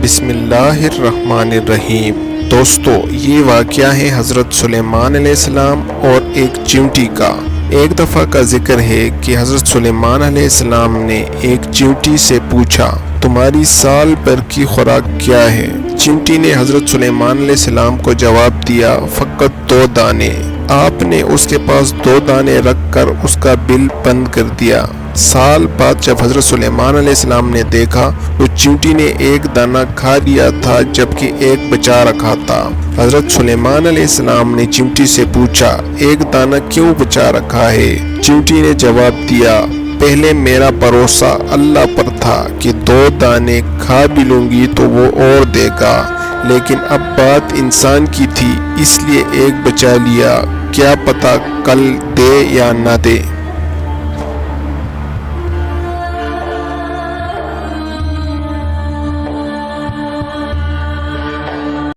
بسم اللہ الرحمن الرحیم۔ دوستو، یہ واقعہ ہے حضرت سلیمان علیہ السلام اور ایک چیونٹی کا۔ ایک دفعہ کا ذکر ہے کہ حضرت سلیمان علیہ السلام نے ایک چیونٹی سے پوچھا، تمہاری سال بھر کی خوراک کیا ہے؟ چیونٹی نے حضرت سلیمان علیہ السلام کو جواب دیا، فقط 2 دانے۔ آپ نے اس کے پاس 2 دانے رکھ کر اس کا بل بند کر دیا۔ سال بعد جب حضرت سلیمان علیہ السلام نے دیکھا تو چیونٹی نے 1 دانہ کھا لیا تھا جبکہ 1 بچا رکھا تھا۔ حضرت سلیمان علیہ السلام نے چیونٹی سے پوچھا، 1 دانہ کیوں بچا رکھا ہے؟ چیونٹی نے جواب دیا، پہلے میرا بھروسہ اللہ پر تھا کہ 2 دانے کھا بھی لوں گی تو وہ اور دے گا، لیکن اب بات انسان کی تھی اس لیے 1 بچا لیا، کیا پتہ کل دے یا نہ دے۔